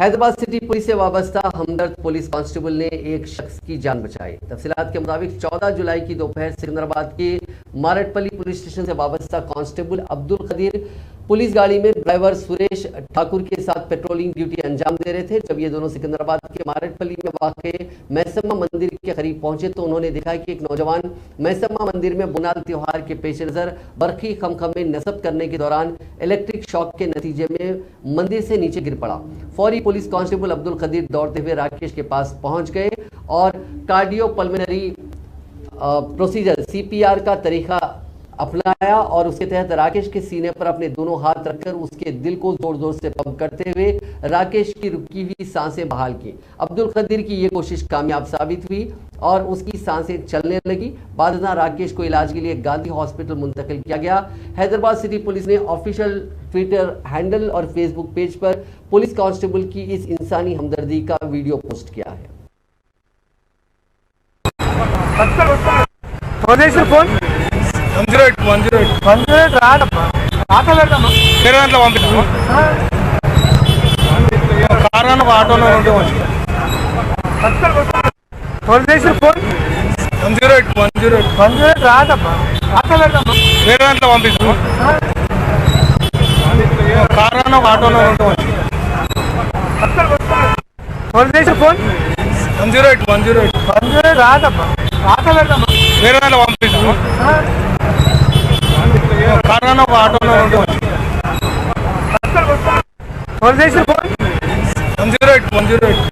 Hyderabad city police से वाबस्ता हमदर्द police constable ने एक शख्स की जान बचाई। तफसीलात के मुताबिक 14 जुलाई की दोपहर सिकंदराबाद के मारटपल्ली पुलिस स्टेशन से वाबस्ता कांस्टेबल अब्दुल कदीर पुलिस गाड़ी में ड्राइवर सुरेश ठाकुर के साथ पेट्रोलिंग ड्यूटी अंजाम दे रहे थे। जब ये दोनों सिकंदराबाद के मारटपल्ली में वाक़े मैसम्मा मंदिर के करीब पहुंचे तो उन्होंने देखा कि एक नौजवान मैसम्मा मंदिर में बुनाल त्योहार के पेश नज़र बरखी खमखमे नस्ब करने के दौरान इलेक्ट्रिक शॉक के नतीजे में मंदिर से नीचे गिर पड़ा। फौरी पुलिस कांस्टेबल अब्दुल कदीर दौड़ते हुए राकेश के पास पहुंच गए और कार्डियो पल्मोनरी प्रोसीजर CPR का तरीका अपनाया और उसके तहत राकेश के सीने पर अपने दोनों हाथ रखकर उसके दिल को जोर जोर से पंप करते हुए राकेश की रुकी हुई सांसें बहाल की। अब्दुल कदीर की ये कोशिश कामयाब साबित हुई और उसकी सांसें चलने लगी। बाद में राकेश को इलाज के लिए गांधी हॉस्पिटल मुंतकिल किया गया। हैदराबाद सिटी पुलिस ने ऑफिशियल ट्विटर हैंडल और फेसबुक पेज पर पुलिस कांस्टेबल की इस इंसानी हमदर्दी का वीडियो पोस्ट किया है। फोन 108 రాదమ్మా ఆటో పెడదామా వేరే దాంట్లో పంపిస్తాము కార్ అన్న ఆటోలో ఉంటే మంచి ఫోన్ 108 రాదమ్మా ఆటో పెడదామా వేరే దాంట్లో పంపిస్తాము కార్ అన్న ఆటోలో ఉంటే మంచి ఫోన్ 108 రాదమ్మా ఆటో పెడదామా వేరే దాంట్లో పంపిస్తాము కారణం ఆటోలో ఉంటే ఫోన్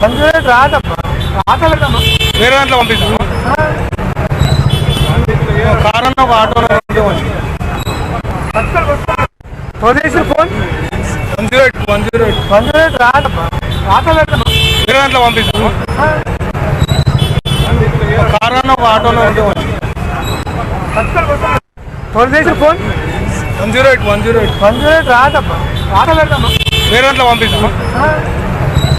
108 రాదమ్మా ఆటో పెడదామా వేరే దాంట్లో పంపిస్తాము కారణం ఆటోలో ఉంటే ఫోన్ 108 రాదమ్మా ఆటో పెడదామా వేరే దాంట్లో పంపిస్తాము కారణం ఆటోలో ఉంటే ఫోన్ 108 రాదమ్మా ఆటో పెడదామా వేరే దాంట్లో పంపిస్తాము